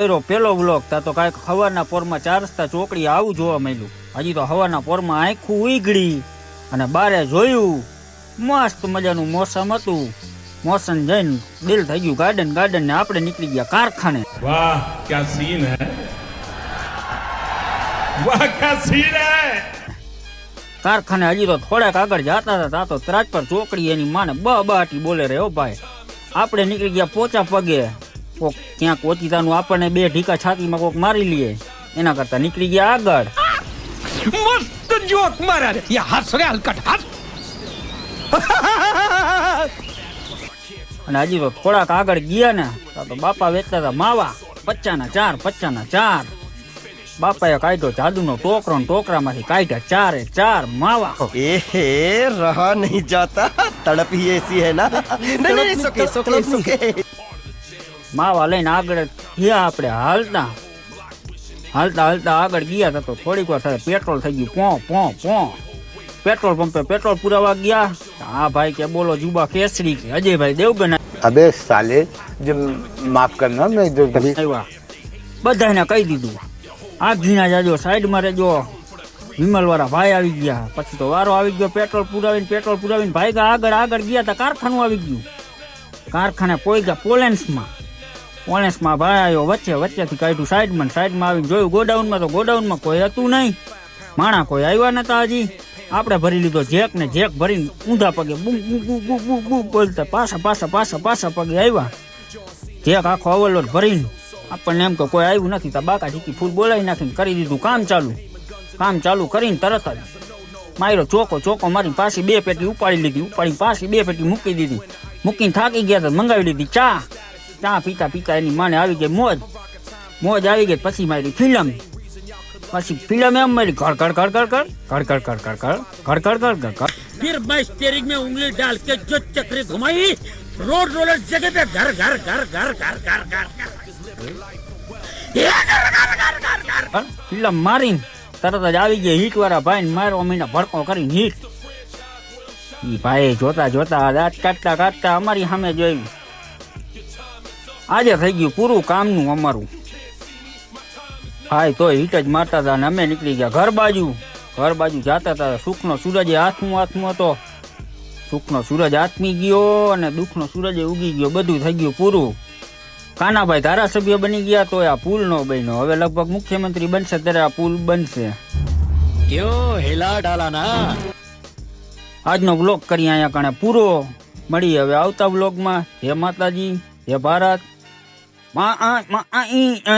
પેલો વ્લોગ તા તો કાંઈક હવારના પોરમાં 4 રસ્તા ચોકડી આવું જોવા મળ્યું. હજી તો હવારના પોરમાં આંખું ઉઈગડી અને બારે જોયું મસ્ત મજાનું મોસમ હતું. મોસમ જઈને દિલ થઈ ગયું ગાર્ડન ને આપણે નીકળી ગયા કારખાને. વાહ ક્યા સીન હે, વાહ ક્યા સીન હે. કારખાને હજી તો થોડાક આગળ જતા હતા તો ત્રાજપર ચોકડી એની માને બાટી બોલે રે. ઓ ભાઈ આપણે નીકળી ગયા પોચા પગે. કોક ક્યાંક ઓચિતાનું આપણને 2 ઢીકા છાતીમાં કોક મારી લઈએ એના કરતા નીકળી ગયા આગળ. મસ્ત જોક મારા રે, યા હસ રે હલકટ હસ. અને હજી તો થોડાક આગળ ગયા ને તો બાપા વેચતા હતા માવા 50 ના 4. બાપાએ કાઢ્યો જાદુનો ટોકરો ને ટોકરામાંથી કાઢ્યા 4 માવા. रहा नहीं जाता, तड़प ही ऐसी है ना. नहीं, सुके. માવા લઈને આગળ ગયા આપણે હાલતા આગળ ગયા હતા તો થોડીક વાર સાથે પેટ્રોલ થઈ ગયું પો. પેટ્રોલ પંપે પેટ્રોલ પુરાવા ગયા. હા ભાઈ કે બોલો જુબા કેસરી કે અજયભાઈ દેવગન. अबे साले जो माफ करना मैं जो कभी આવ્યા બધાને કહી દીધું આ ઘીના જાજો સાઈડમાં રહેજો. વિમલવાળા ભાઈ આવી ગયા. પછી તો વારો આવી ગયો પેટ્રોલ પુરાવીને ભાઈ આગળ ગયા તા કારખાનું આવી ગયું. કારખાને પોઈ ગયા પોલેન્સમાં ભાઈ આવ્યો વચ્ચેથી કાઢ્યું સાઈડમાં આવીને જોયું ગોડાઉનમાં કોઈ હતું નહીં. માણા કોઈ આવ્યા નતા. હજી આપણે ભરી લીધો જેક ભરીને ઊંધા પગે બૂ બોલતા પાછા પગે આવ્યા. જેક આખો અવલોડ ભરીને આપણને એમ કે કોઈ આવ્યું નથી તો બાકા ચીકી ફૂલ બોલાવી નાખીને કરી દીધું કામ ચાલુ કરીને તરત જ માર્યો ચોકો મારી પાછી 2 પેટી ઉપાડી લીધી. પાછી 2 પેટી મૂકી દીધી. મૂકીને થાકી ગયા તો મંગાવી લીધી ચા પીતા એની માને આવી ગઈ મોજ આવી ગઈ. પછી મારી ફિલ્મ એમ મારી ઘર फिर मैं स्टीयरिंग में उंगली डाल के जो चक्री घुमाई, रोलर जगह पे घर ફિલ્મ મારીને તરત જ આવી ગઈ હીટ વાળા ભાઈ ને મારો મહિના ભડકો કરીને હીટ. ઈ ભાઈ જોતા દાંત કાઢતા અમારી સામે જોયું. આજે થઈ ગયું પૂરું કામનું અમારું. ભાઈ તો હીટ જ મારતા હતા અને અમે નીકળી ગયા ઘર બાજુ જતા હતા. સુખનો સૂરજ હાથમાં હતો. સુખનો સૂરજ આથમી ગયો અને દુઃખનો સૂરજ ઉગી ગયો. બધું થઈ ગયું પૂરું. કાનાભાઈ ધારાસભ્ય બની ગયા તો આ પુલ નો બન્યો. હવે લગભગ મુખ્યમંત્રી બનશે ત્યારે આ પુલ બનશે. આજનો બ્લોગ કરી અહીંયા કણે પૂરો. મળી હવે આવતા બ્લોગમાં. જય માતાજી, જય ભારત.